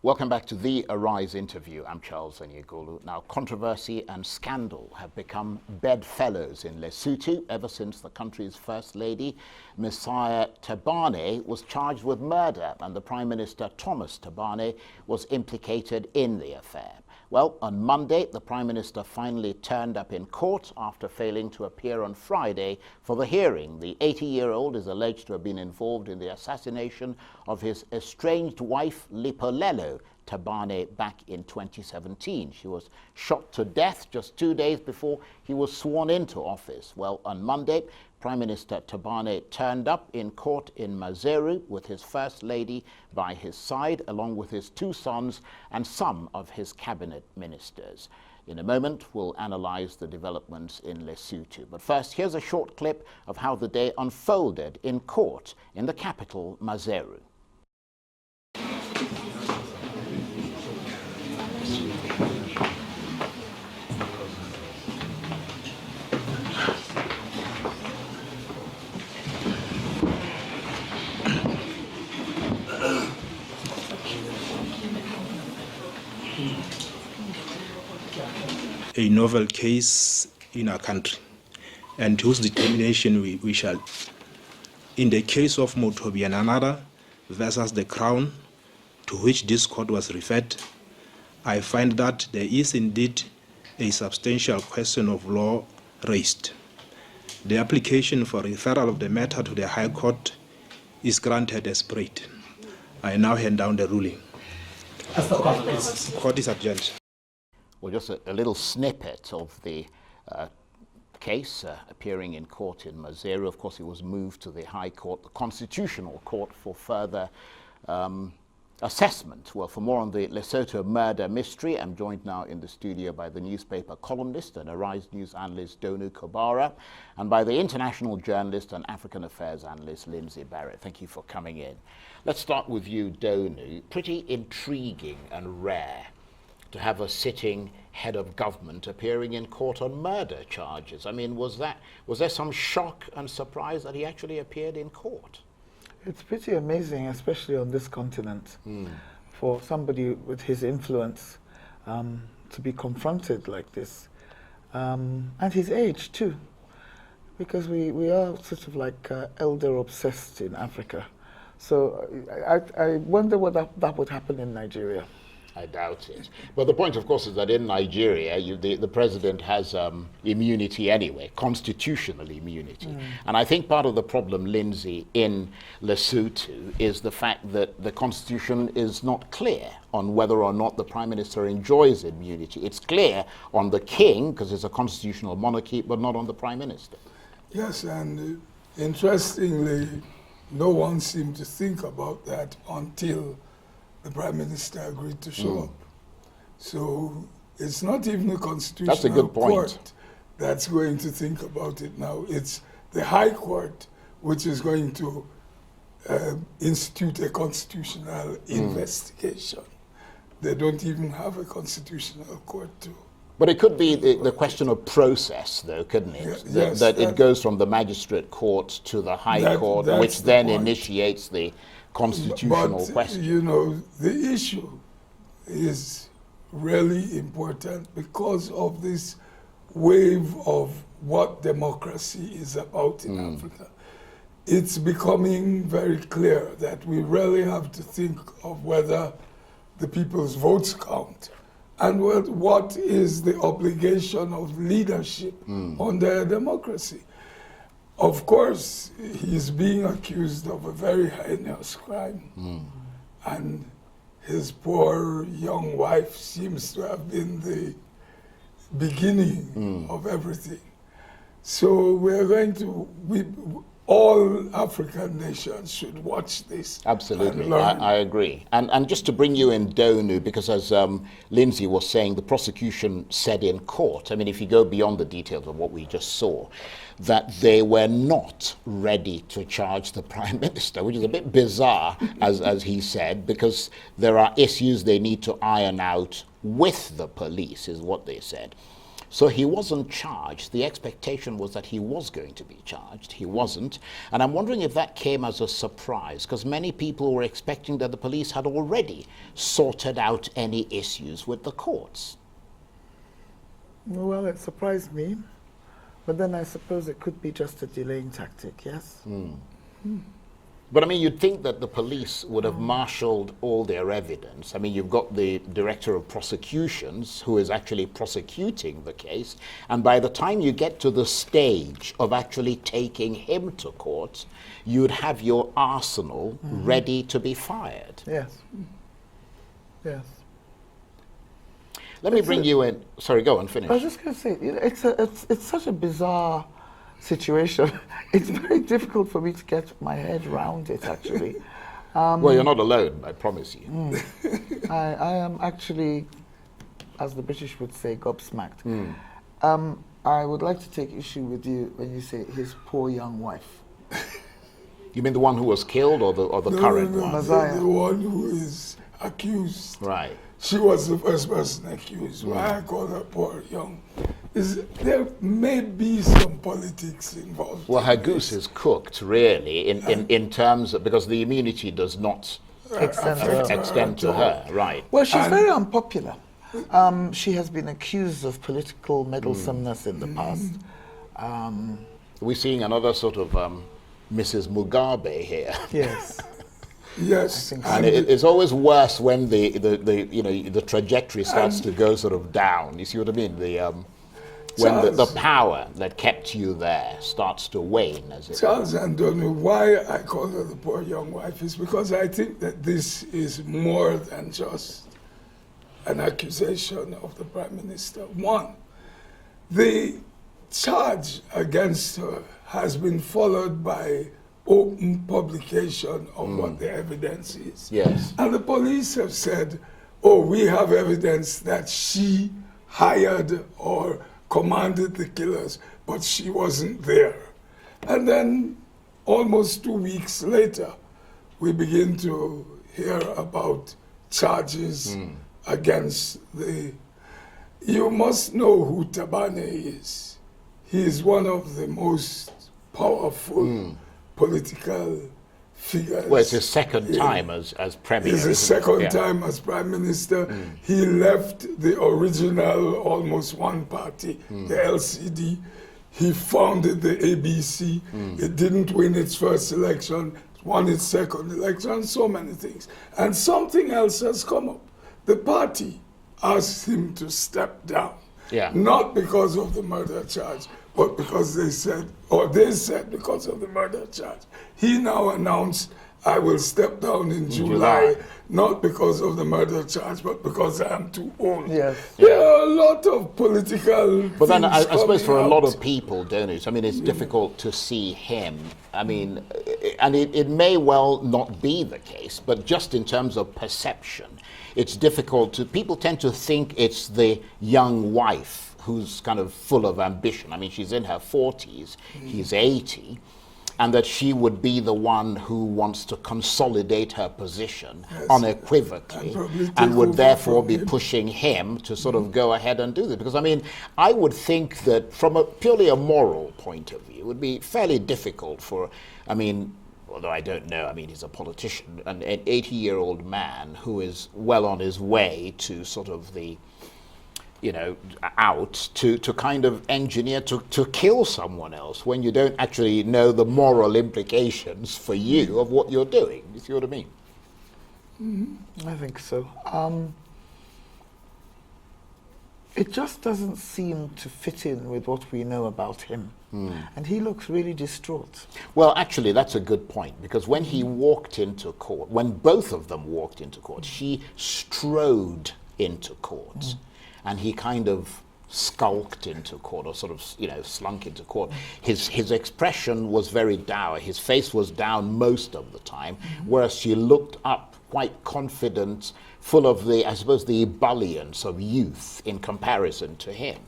Welcome back to the Arise interview. I'm Charles Aniagolu. Now, controversy and scandal have become bedfellows in Lesotho ever since the country's First Lady, Messiah Tabane, was charged with murder, and the Prime Minister, Thomas Tabane, was implicated in the affair. Well, on Monday, the Prime Minister finally turned up in court after failing to appear on Friday for the hearing. The 80-year-old is alleged to have been involved in the assassination of his estranged wife, Lipolelo Tabane, back in 2017. She was shot to death just 2 days before he was sworn into office. Well, on Monday, Prime Minister Tabane turned up in court in Maseru with his First Lady by his side, along with his two sons and some of his cabinet ministers. In a moment, we'll analyze the developments in Lesotho. But first, here's a short clip of how the day unfolded in court in the capital, Maseru. A novel case in our country, and whose determination we shall. In the case of Motobiananara versus the Crown, to which this court was referred, I find that there is indeed a substantial question of law raised. The application for referral of the matter to the High Court is granted as prayed. I now hand down the ruling. Court is adjourned. Well, just a little snippet of the case appearing in court in Maseru. Of course, it was moved to the High Court, the Constitutional Court, for further assessment. Well, for more on the Lesotho murder mystery, I'm joined now in the studio by the newspaper columnist and Arise News analyst Donu Kobara, and by the international journalist and African affairs analyst Lindsay Barrett. Thank you for coming in. Let's start with you, Donu. Pretty intriguing and rare to have a sitting head of government appearing in court on murder charges. I mean, was there some shock and surprise that he actually appeared in court? It's pretty amazing, especially on this continent, for somebody with his influence to be confronted like this. And his age too, because we are sort of like elder obsessed in Africa. So I wonder what that would happen in Nigeria. I doubt it. But the point, of course, is that in Nigeria, the president has immunity anyway, constitutional immunity. And I think part of the problem, Lindsay, in Lesotho is the fact that the constitution is not clear on whether or not the prime minister enjoys immunity. It's clear on the king, because it's a constitutional monarchy, but not on the prime minister. Yes, and interestingly, no one seemed to think about that until the Prime Minister agreed to show up. So it's not even the Constitutional Court that's going to think about it now. It's the High Court which is going to institute a constitutional investigation. They don't even have a Constitutional Court to. But it could be the question of process, though, couldn't it? Yes, that it goes from the magistrate court to the High Court, which then initiates the constitutional question. You know, the issue is really important because of this wave of what democracy is about in Africa. It's becoming very clear that we really have to think of whether the people's votes count and what is the obligation of leadership under a democracy. Of course, he's being accused of a very heinous crime. And his poor young wife seems to have been the beginning of everything. So we're going to, all African nations should watch this. Absolutely, I agree. And just to bring you in, Donu, because as Lindsay was saying, the prosecution said in court, I mean, if you go beyond the details of what we just saw, that they were not ready to charge the Prime Minister, which is a bit bizarre, as he said, because there are issues they need to iron out with the police, is what they said. So he wasn't charged. The expectation was that he was going to be charged. He wasn't. And I'm wondering if that came as a surprise, because many people were expecting that the police had already sorted out any issues with the courts. Well, it surprised me. But then I suppose it could be just a delaying tactic, yes? But I mean, you'd think that the police would have marshaled all their evidence. I mean, you've got the director of prosecutions who is actually prosecuting the case. And by the time you get to the stage of actually taking him to court, you'd have your arsenal ready to be fired. Yes. Yes. Let me bring you in. Sorry, go on, finish. I was just going to say, it's such a bizarre situation. It's very difficult for me to get my head around it, actually. Well, you're not alone, I promise you. I am actually, as the British would say, gobsmacked. I would like to take issue with you when you say his poor young wife. You mean the one who was killed, or the current one? Messiah. The one who is accused. Right. She was the first person accused. Why I call her poor young is there may be some politics involved. Well, her goose is cooked, really, in terms of, because the immunity does not extend to her, right? Well, she's very unpopular. She has been accused of political meddlesomeness in the past. We're seeing another sort of Mrs. Mugabe here. Yes. Yes, And it's always worse when the trajectory starts to go sort of down. You see what I mean? When the power that kept you there starts to wane, as it Charles Antonio, why I call her the poor young wife is because I think that this is more than just an accusation of the Prime Minister. One, the charge against her has been followed by open publication of what the evidence is. Yes. And the police have said, oh, we have evidence that she hired or commanded the killers, but she wasn't there. And then almost 2 weeks later, we begin to hear about charges against the... You must know who Tabane is. He is one of the most powerful political figures. Well, it's his second time as Premier. It's his second time as Prime Minister. He left the original almost one party, the LCD. He founded the ABC. It didn't win its first election, won its second election, so many things. And something else has come up. The party asked him to step down. Not because of the murder charge, but because they said because of the murder charge. He now announced, I will step down in July, not because of the murder charge, but because I am too old. Yes. There are a lot of political But then I things suppose for coming a lot out. of people, don't it? I mean, it's difficult to see him. I mean, and it may well not be the case, but just in terms of perception, it's difficult to, people tend to think it's the young wife who's kind of full of ambition. I mean, she's in her 40s, he's 80, and that she would be the one who wants to consolidate her position unequivocally, and would therefore be pushing him to sort of go ahead and do this. Because, I mean, I would think that from a purely a moral point of view, it would be fairly difficult for, I mean, although I don't know, I mean, he's a politician, an 80-year-old man who is well on his way to sort of the, out to kind of engineer to kill someone else when you don't actually know the moral implications for you of what you're doing. You see what I mean? I think so. It just doesn't seem to fit in with what we know about him. And he looks really distraught. Well, actually, that's a good point, because when he walked into court, when both of them walked into court, she strode into court. And he kind of skulked into court, or sort of, slunk into court. His expression was very dour. His face was down most of the time, whereas she looked up quite confident, full of the, I suppose, the ebullience of youth in comparison to him.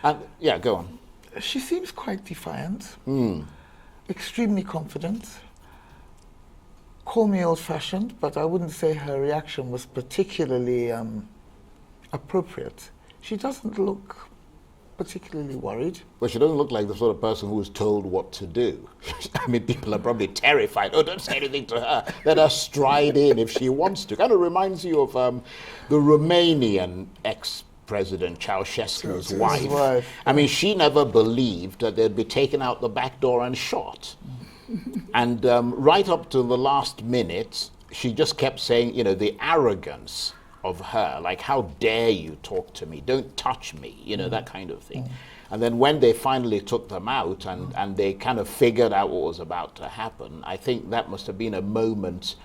And go on. She seems quite defiant, extremely confident. Call me old-fashioned, but I wouldn't say her reaction was particularly appropriate. She doesn't look particularly worried. Well, she doesn't look like the sort of person who is told what to do. I mean, people are probably terrified. Oh, don't say anything to her. Let her stride in if she wants to. Kind of reminds you of the Romanian ex-president Ceausescu's wife. I mean, she never believed that they'd be taken out the back door and shot. And right up to the last minute, she just kept saying, you know, the arrogance of her, like, how dare you talk to me? Don't touch me, you know, that kind of thing. And then when they finally took them out and they kind of figured out what was about to happen, I think that must have been a moment,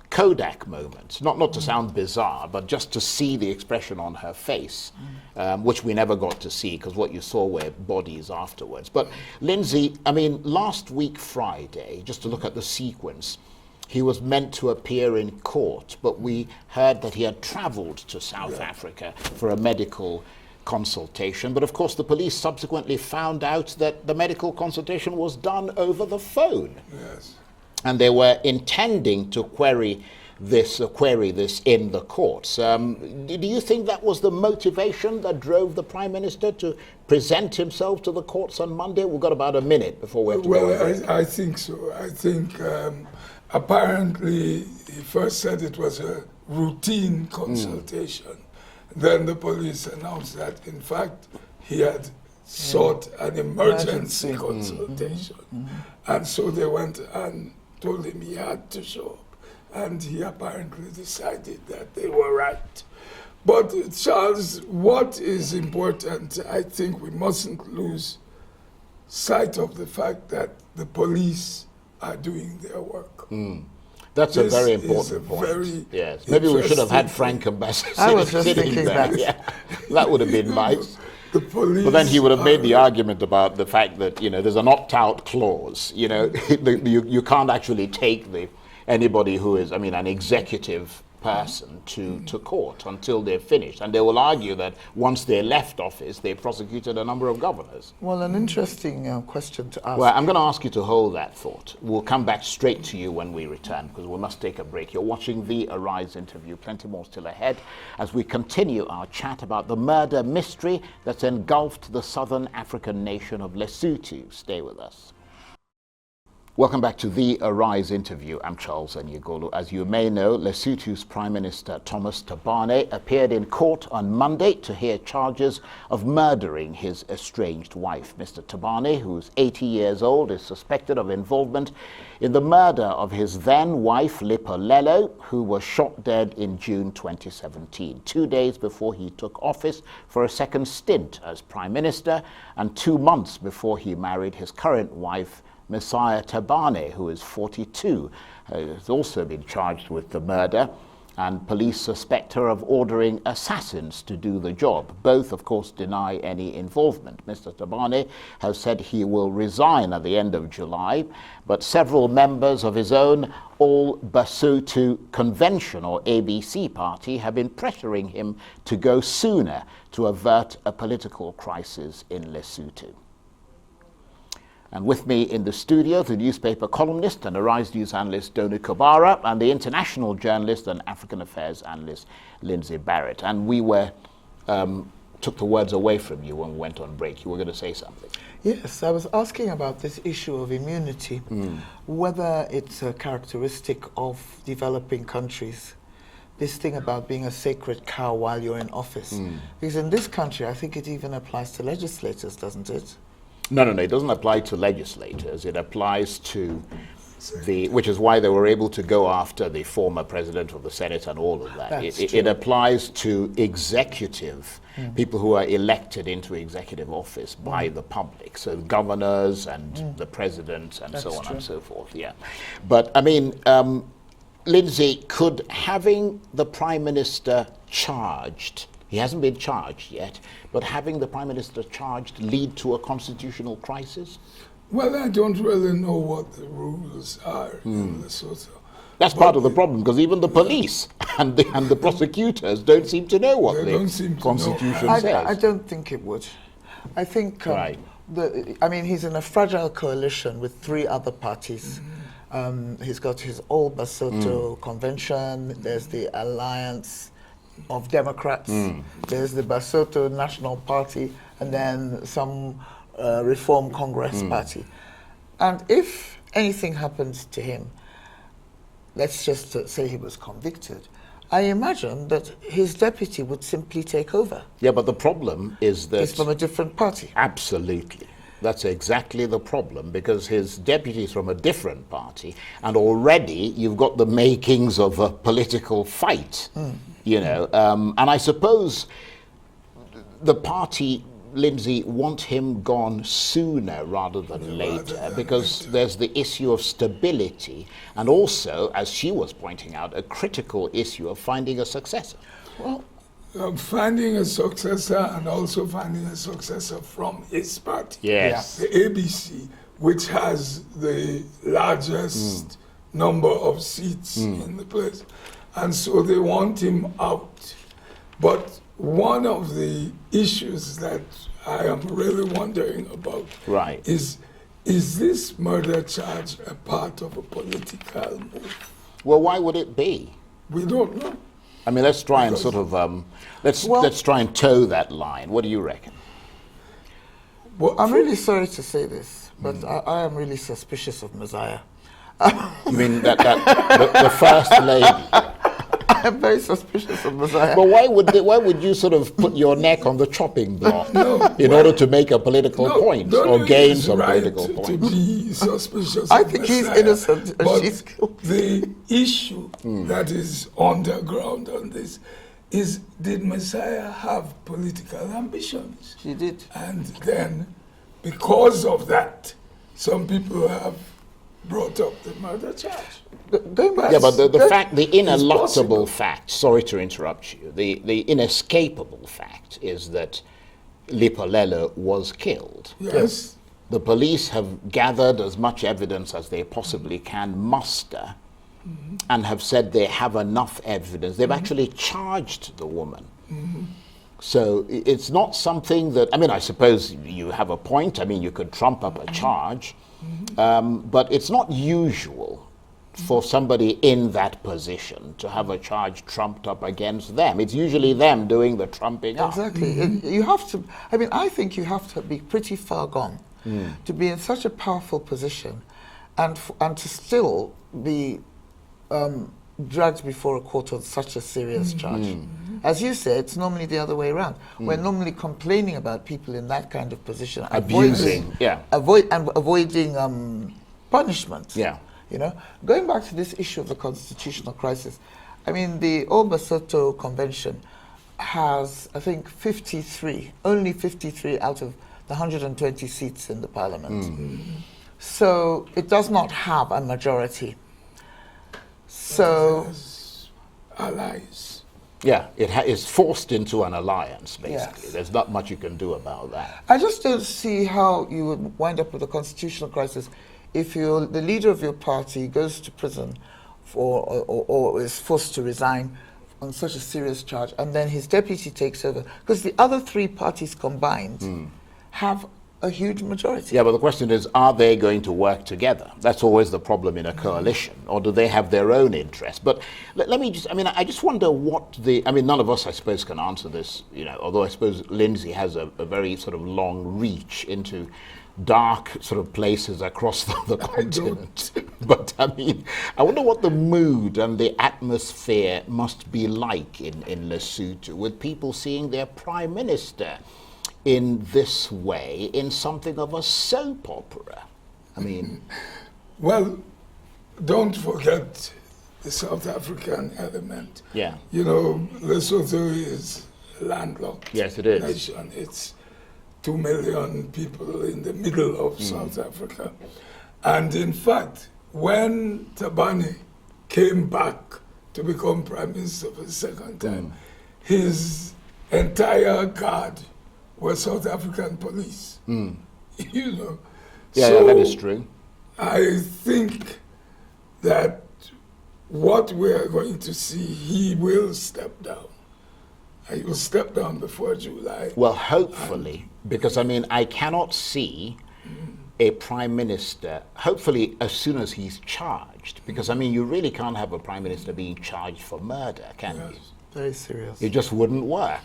Kodak moment, not to sound bizarre, but just to see the expression on her face, which we never got to see because what you saw were bodies afterwards. But Lindsay, I mean, last week Friday, just to look at the sequence, he was meant to appear in court, but we heard that he had traveled to South Africa for a medical consultation. But of course, the police subsequently found out that the medical consultation was done over the phone. Yes. And they were intending to query this in the courts. Do you think that was the motivation that drove the Prime Minister to present himself to the courts on Monday? We've got about a minute before we have to go. Well, I think so. I think apparently he first said it was a routine consultation. Then the police announced that, in fact, he had sought an emergency consultation. And so they went and told him he had to show up. And he apparently decided that they were right. But Charles, what is important, I think we mustn't lose sight of the fact that the police are doing their work. That's a very important point. Yes, maybe we should have had Frank Ambassador sitting there. Yeah. That would have been nice. The police, but then he would have made the argument about the fact that, you know, there's an opt-out clause. You know, you can't actually take anybody who is, I mean, an executive person to court until they're finished. And they will argue that once they left office, they prosecuted a number of governors. Well, an interesting question to ask. Well, I'm going to ask you to hold that thought. We'll come back straight to you when we return, because we must take a break. You're watching the Arise interview. Plenty more still ahead as we continue our chat about the murder mystery that's engulfed the southern African nation of Lesotho. Stay with us. Welcome back to the Arise interview. I'm Charles Anyegolu. As you may know, Lesotho's Prime Minister Thomas Thabane appeared in court on Monday to hear charges of murdering his estranged wife. Mr. Thabane, who's 80 years old, is suspected of involvement in the murder of his then wife, Lipolelo, who was shot dead in June 2017, 2 days before he took office for a second stint as Prime Minister and 2 months before he married his current wife, Messiah Thabane, who is 42, has also been charged with the murder, and police suspect her of ordering assassins to do the job. Both, of course, deny any involvement. Mr. Thabane has said he will resign at the end of July, but several members of his own All Basotho Convention, or ABC party, have been pressuring him to go sooner to avert a political crisis in Lesotho. And with me in the studio, the newspaper columnist and Arise News analyst Donu Kabara, and the international journalist and African affairs analyst Lindsay Barrett. And we took the words away from you when we went on break. You were going to say something. Yes, I was asking about this issue of immunity, whether it's a characteristic of developing countries, this thing about being a sacred cow while you're in office. Because in this country, I think it even applies to legislators, doesn't it? No, it doesn't apply to legislators. It applies to which is why they were able to go after the former president of the Senate and all of that. It applies to executive, people who are elected into executive office by the public. So governors and the president and so on and so forth, yeah. But I mean, Lindsay, could having the Prime Minister charged, he hasn't been charged yet, but having the Prime Minister charged lead to a constitutional crisis? Well, I don't really know what the rules are in Lesotho. That's part of the problem, because even the police and the prosecutors don't seem to know what the Constitution says. I don't think it would. I think, he's in a fragile coalition with 3 other parties. He's got his All Basotho Convention, there's the Alliance of Democrats, there's the Basotho National Party, and then some Reform Congress party. And if anything happened to him, let's just say he was convicted, I imagine that his deputy would simply take over. Yeah, but the problem is that... He's from a different party. Absolutely. That's exactly the problem, because his deputy is from a different party, and already you've got the makings of a political fight, you know. And I suppose the party, Lindsay, want him gone sooner rather than later, because there's the issue of stability, and also, as she was pointing out, a critical issue of finding a successor. Well, finding a successor, and also finding a successor from his party. Yes. The ABC, which has the largest number of seats in the place. And so they want him out. But one of the issues that I am really wondering about is this murder charge a part of a political move? Well, why would it be? We don't know. I mean, let's try and sort of let's try and toe that line. What do you reckon? Well, I'm really sorry to say this, but I am really suspicious of Messiah. You mean the first lady? I'm very suspicious of Messiah. But why would you sort of put your neck on the chopping block in order to make a political point or gain some political points? To be suspicious. I of think he's Messiah, innocent and but she's guilty. the issue that is underground on this is, did Messiah have political ambitions? She did. And then, because of that, some people have brought up the murder charge. Yeah, but the ineluctable fact, sorry to interrupt you, the inescapable fact is that Lipolelo was killed. Yes. The police have gathered as much evidence as they possibly can muster and have said they have enough evidence. They've actually charged the woman. So it's not something that, I mean, I suppose you have a point. I mean, you could trump up a charge, but it's not usual for somebody in that position to have a charge trumped up against them. It's usually them doing the trumping up. Exactly. You have to, I mean, I think you have to be pretty far gone to be in such a powerful position and to still be dragged before a court on such a serious charge. As you say, it's normally the other way around. We're normally complaining about people in that kind of position, Abusing, avoiding punishment. Yeah. You know, going back to this issue of the constitutional crisis, I mean, the Lesotho Convention has, I think, only 53 out of the 120 seats in the parliament. So it does not have a majority. So, Allies. Yeah, it is forced into an alliance, basically. Yes. There's not much you can do about that. I just don't see how you would wind up with a constitutional crisis if the leader of your party goes to prison or is forced to resign on such a serious charge, and then his deputy takes over. Because the other three parties combined have a huge majority. Yeah, but the question is, are they going to work together? That's always the problem in a coalition. Or do they have their own interests? But let me just, I mean, I just wonder none of us, I suppose, can answer this, you know, although I suppose Lindsay has a very sort of long reach into dark sort of places across the continent. But I mean, I wonder what the mood and the atmosphere must be like in Lesotho, with people seeing their prime minister in this way, in something of a soap opera. I mean... Well, don't forget the South African element. Yeah. You know, Lesotho is landlocked. Yes, it is. Nation. It's 2 million people in the middle of South Africa. And in fact, when Tabane came back to become Prime Minister for the second time, his entire guard were South African police. You know. Yeah, so that is true. I think that what we are going to see, he will step down. He will step down before July. Well, hopefully, because I mean, I cannot see a prime minister, hopefully as soon as he's charged, because I mean, you really can't have a prime minister being charged for murder, can you? Very serious. It just wouldn't work.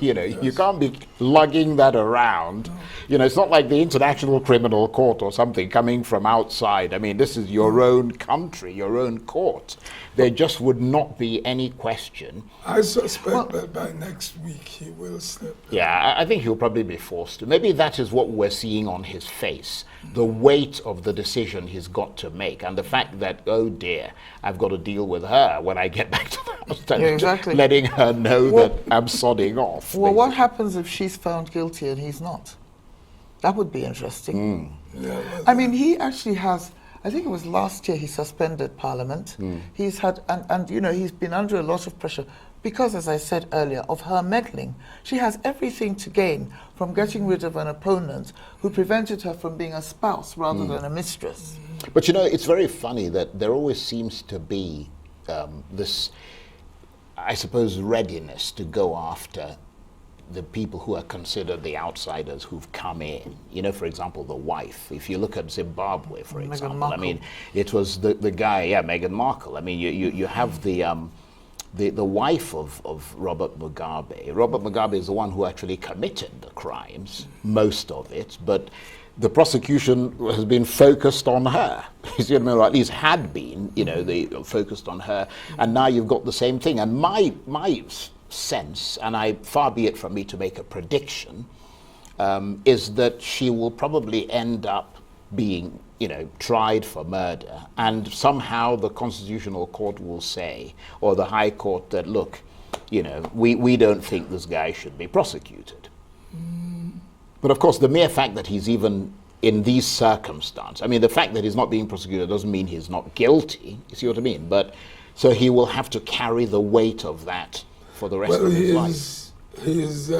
You know, you can't be lugging that around. You know, it's not like the International Criminal Court or something coming from outside. I mean, this is your own country, your own court. There just would not be any question. I suspect that by next week he will step down. Yeah, I think he'll probably be forced to. Maybe that is what we're seeing on his face, the weight of the decision he's got to make, and the fact that, oh dear, I've got to deal with her when I get back to the house. Yeah, exactly. Letting her know that I'm sodding off. Well, what basically. happens if she's found guilty and he's not? That would be interesting. Yeah, I mean, he actually has, I think it was last year he suspended Parliament. He's had, and you know, he's been under a lot of pressure because, as I said earlier, of her meddling. She has everything to gain from getting rid of an opponent who prevented her from being a spouse rather than a mistress. But you know, it's very funny that there always seems to be this, I suppose, readiness to go after the people who are considered the outsiders who've come in. You know, for example, the wife. If you look at Zimbabwe, for example, Markle. I mean, it was the guy, Meghan Markle. I mean, you have the wife of Robert Mugabe. Robert Mugabe is the one who actually committed the crimes, most of it, but the prosecution has been focused on her. Or at least had been, you know, they focused on her, and now you've got the same thing. And my sense, and far be it from me to make a prediction, is that she will probably end up being, you know, tried for murder, and somehow the Constitutional Court will say, or the High Court, that look, you know, we don't think this guy should be prosecuted. But of course, the mere fact that he's even in these circumstances, I mean, the fact that he's not being prosecuted doesn't mean he's not guilty. You see what I mean? But so he will have to carry the weight of that for the rest of his life. His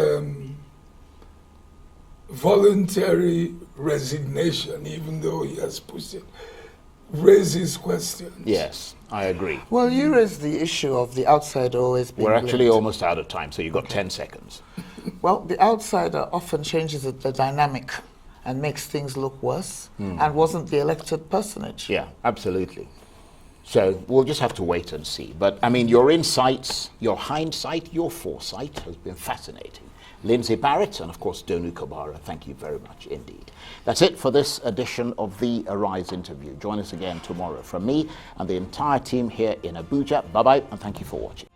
voluntary resignation, even though he has pushed it, raises questions. Yes, I agree. Well, you raised the issue of the outsider always being We're actually blamed. almost out of time, so you've got 10 seconds. Well, the outsider often changes the dynamic and makes things look worse, and wasn't the elected personage. Yeah, absolutely. So we'll just have to wait and see. But I mean, your insights, your hindsight, your foresight has been fascinating. Lindsay Barrett and, of course, Donu Kabara, thank you very much indeed. That's it for this edition of the Arise interview. Join us again tomorrow from me and the entire team here in Abuja. Bye-bye, and thank you for watching.